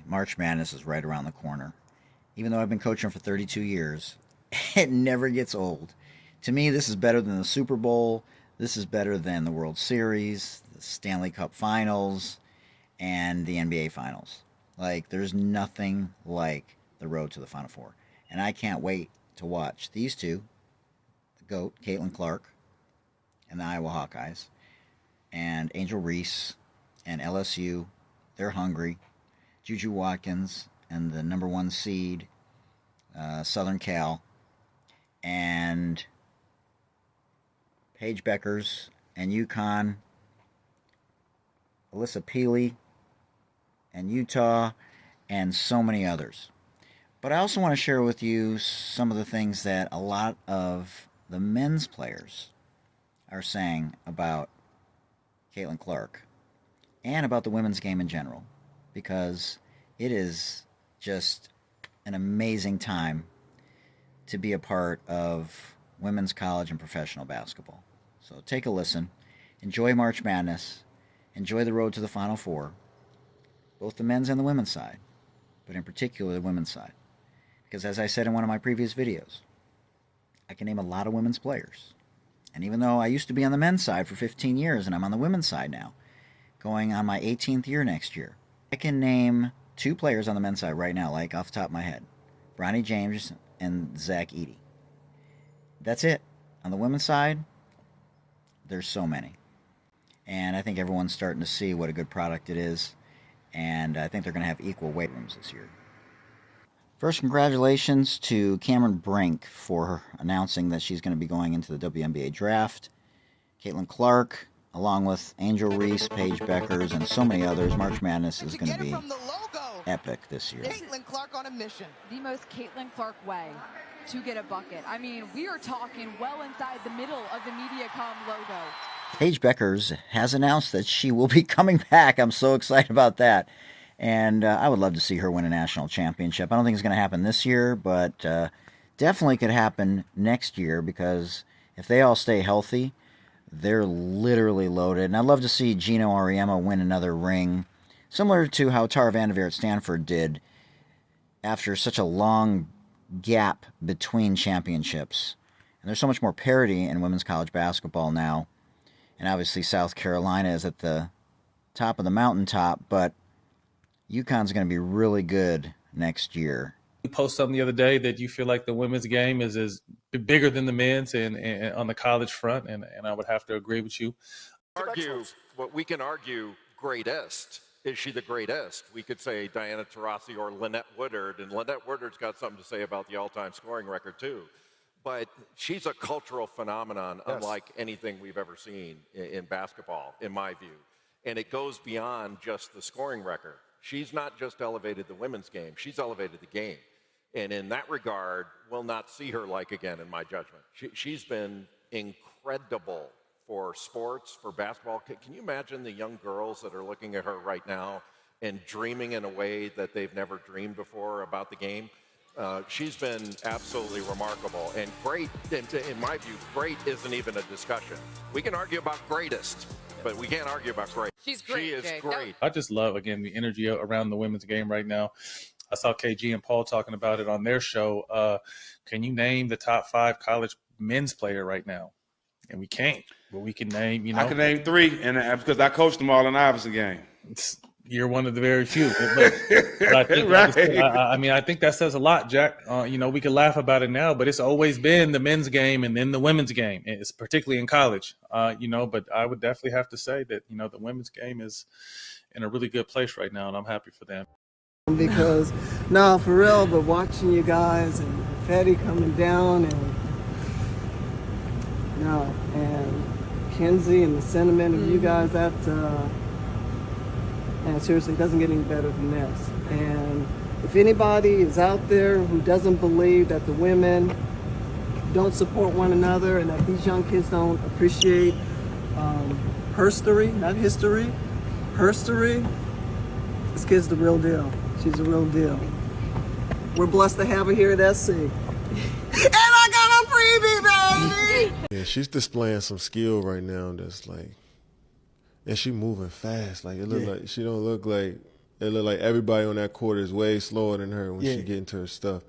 March Madness is right around the corner. Even though I've been coaching for 32 years, it never gets old. To me, this is better than the Super Bowl. This is better than the World Series, the Stanley Cup Finals, and the NBA Finals. Like, there's nothing like the road to the Final Four. And I can't wait to watch these two, the GOAT, Caitlin Clark, and the Iowa Hawkeyes, and Angel Reese, and LSU. They're hungry. Juju Watkins, and the number 1 seed, Southern Cal, and Paige Beckers, and UConn, Alyssa Peely, and Utah, and so many others. But I also want to share with you some of the things that a lot of the men's players are saying about Caitlin Clark and about the women's game in general, because it is just an amazing time to be a part of women's college and professional basketball. So take a listen. Enjoy March Madness. Enjoy the road to the Final Four, both the men's and the women's side, but in particular the women's side. Because as I said in one of my previous videos, I can name a lot of women's players. And even though I used to be on the men's side for 15 years and I'm on the women's side now, going on my 18th year next year, I can name 2 players on the men's side right now, like off the top of my head. Bronny James and Zach Edey. That's it. On the women's side, there's so many. And I think everyone's starting to see what a good product it is. And I think they're going to have equal weight rooms this year. First, congratulations to Cameron Brink for announcing that she's going to be going into the WNBA draft. Caitlin Clark, along with Angel Reese, Paige Beckers, and so many others. March Madness is going to be epic this year. Caitlin Clark on a mission. The most Caitlin Clark way to get a bucket. I mean, we are talking well inside the middle of the Mediacom logo. Paige Beckers has announced that she will be coming back. I'm so excited about that. And I would love to see her win a national championship. I don't think it's going to happen this year, but definitely could happen next year, because if they all stay healthy, they're literally loaded. And I'd love to see Gino Auriemma win another ring, similar to how Tara Vanderveer at Stanford did after such a long gap between championships. And there's so much more parity in women's college basketball now. And obviously South Carolina is at the top of the mountaintop, but UConn's going to be really good next year. You posted something the other day that you feel like the women's game is bigger than the men's and on the college front, and I would have to agree with you. We can argue greatest. Is she the greatest? We could say Diana Taurasi or Lynette Woodard, and Lynette Woodard's got something to say about the all-time scoring record too. But she's a cultural phenomenon, unlike anything we've ever seen in basketball, in my view. And it goes beyond just the scoring record. She's not just elevated the women's game, she's elevated the game. And in that regard, we'll not see her like again, in my judgment. She's been incredible for sports, for basketball. Can you imagine the young girls that are looking at her right now and dreaming in a way that they've never dreamed before about the game? She's been absolutely remarkable and great. In my view, great isn't even a discussion. We can argue about greatest, but we can't argue about great. She's great. She is great. I just love, again, the energy around the women's game right now. I saw KG and Paul talking about it on their show. Can you name the top 5 college men's player right now? And we can't, but we can name, I can name 3, and because I coached them all in the Iverson game. You're one of the very few. But I think, right. I think that says a lot, Jack. We can laugh about it now, but it's always been the men's game and then the women's game. It's particularly in college, but I would definitely have to say that, the women's game is in a really good place right now, and I'm happy for them. Because, no, for real, but watching you guys and Fetty coming down and Kenzie and the sentiment of you guys, and seriously, it doesn't get any better than this. And if anybody is out there who doesn't believe that the women don't support one another and that these young kids don't appreciate herstory, not history, herstory, this kid's the real deal. She's the real deal. We're blessed to have her here at SC. And I got a freebie, baby! Yeah, she's displaying some skill right now that's like, and she moving fast. Like, it look like she don't look like It looked like everybody on that court is way slower than her when she get into her stuff.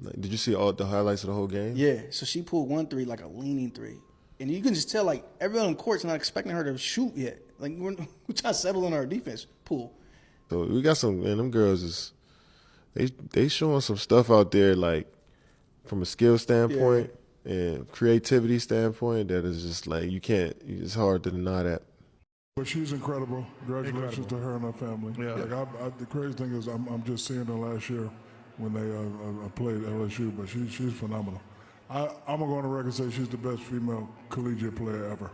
Like, did you see all the highlights of the whole game? Yeah, so she pulled 1 3, like a leaning 3. And you can just tell, like, everyone on the court's not expecting her to shoot yet. Like, we're trying to settle on our defense pool. So we got some, man, them girls they showing some stuff out there, like, from a skill standpoint and creativity standpoint that is just like, it's hard to deny that. But she's incredible. Congratulations to her and her family. Yeah. Like the crazy thing is I'm just seeing her last year when they played LSU, but she's phenomenal. I'm going to go on the record and say she's the best female collegiate player ever.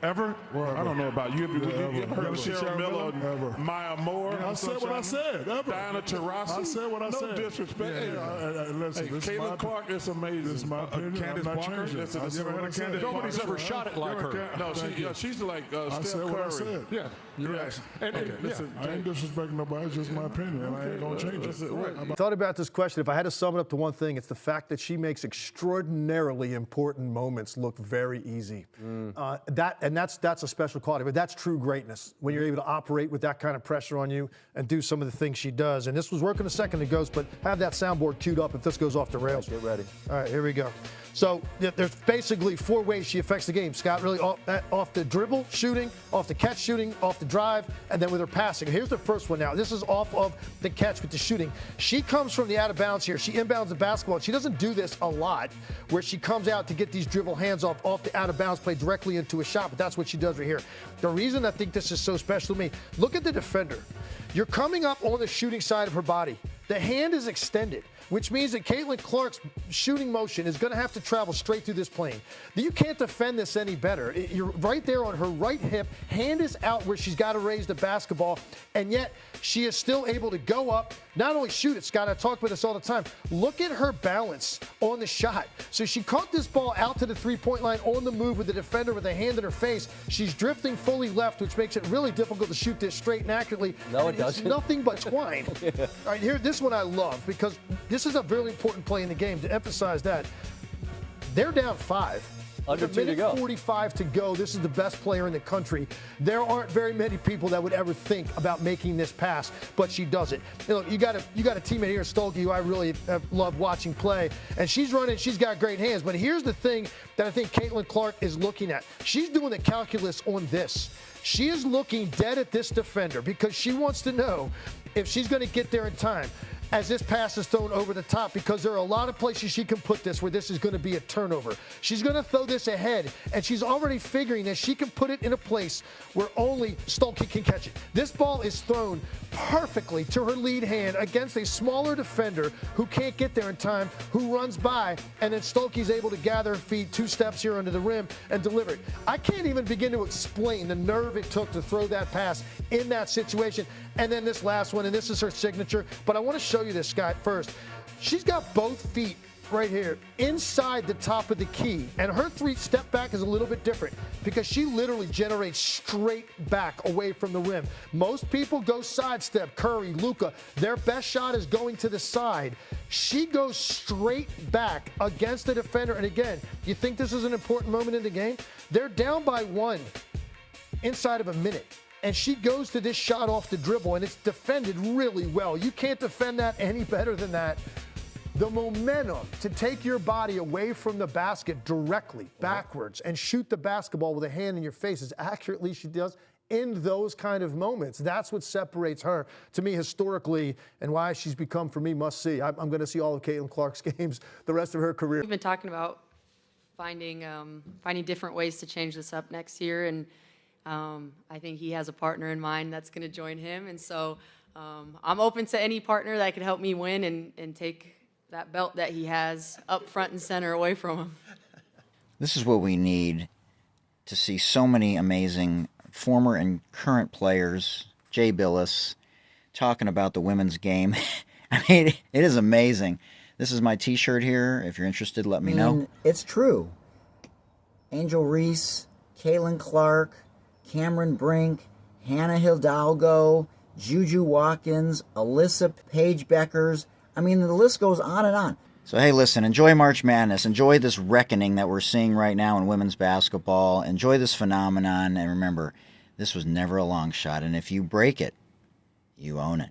Ever? Well, I don't know about you. Have you ever. heard of Cheryl Miller? Ever. Maya Moore? I said what I said. Ever. Diana Taurasi? I said what I said. No disrespect. Listen, Caitlin Clark is amazing. This is my opinion. Candace I'm not Parker? changing. I said what I said. Nobody's ever shot it like her. No, she's like Steph said Curry. what I said. Yeah. You're right. Listen, I ain't disrespecting nobody. It's just my opinion, and I ain't going to change it. I thought about this question. If I had to sum it up to one thing, it's the fact that she makes extraordinarily important moments look very easy. That's a special quality, but that's true greatness when you're able to operate with that kind of pressure on you and do some of the things she does. And this was working a second ago, but have that soundboard queued up if this goes off the rails. Get ready. All right, here we go. So there's basically 4 ways she affects the game, Scott. Really off the dribble, shooting, off the catch, shooting, off the drive, and then with her passing. Here's the first one now. This is off of the catch with the shooting. She comes from the out of bounds here. She inbounds the basketball. She doesn't do this a lot, where she comes out to get these dribble hands off the out of bounds play directly into a shot, but that's what she does right here. The reason I think this is so special to me, look at the defender. You're coming up on the shooting side of her body. The hand is extended, which means that Caitlin Clark's shooting motion is going to have to travel straight through this plane. You can't defend this any better. You're right there on her right hip, hand is out where she's got to raise the basketball, and yet she is still able to go up, not only shoot it, Scott, I talk about this all the time. Look at her balance on the shot. So she caught this ball out to the three-point line on the move with the defender with a hand in her face. She's drifting fully left, which makes it really difficult to shoot this straight and accurately. No, it doesn't. It's nothing but twine. All right, here, this one I love because this is a really important play in the game. To emphasize that, they're down 5. Under 2 to go. 45 to go. This is the best player in the country. There aren't very many people that would ever think about making this pass, but she does it. You got a teammate here, Stolke, who I really have loved watching play, and she's running. She's got great hands. But here's the thing that I think Caitlin Clark is looking at. She's doing the calculus on this. She is looking dead at this defender because she wants to know if she's going to get there in time as this pass is thrown over the top, because there are a lot of places she can put this where this is going to be a turnover. She's going to throw this ahead, and she's already figuring that she can put it in a place where only Stolke can catch it. This ball is thrown perfectly to her lead hand against a smaller defender who can't get there in time, who runs by, and then Stolke's able to gather her feet 2 steps here under the rim and deliver it. I can't even begin to explain the nerve it took to throw that pass in that situation. And then this last one, and this is her signature, but I want to show you this, Scott, first. She's got both feet right here inside the top of the key, and her 3-step back is a little bit different because she literally generates straight back away from the rim. Most people go sidestep. Curry, Luka, their best shot is going to the side. She goes straight back against the defender, and again, you think this is an important moment in the game? They're down by 1 inside of a minute. And she goes to this shot off the dribble, and it's defended really well. You can't defend that any better than that. The momentum to take your body away from the basket directly, backwards, and shoot the basketball with a hand in your face as accurately as she does in those kind of moments. That's what separates her, to me, historically, and why she's become, for me, must-see. I'm going to see all of Caitlin Clark's games the rest of her career. We've been talking about finding different ways to change this up next year, and I think he has a partner in mind that's going to join him. And so I'm open to any partner that could help me win and take that belt that he has up front and center away from him. This is what we need to see so many amazing former and current players, Jay Billis, talking about the women's game. I mean, it is amazing. This is my T-shirt here. If you're interested, let me know. It's true. Angel Reese, Caitlin Clark, Cameron Brink, Hannah Hidalgo, Juju Watkins, Alyssa Paige Beckers. I mean, the list goes on and on. So, hey, listen, enjoy March Madness. Enjoy this reckoning that we're seeing right now in women's basketball. Enjoy this phenomenon. And remember, this was never a long shot. And if you break it, you own it.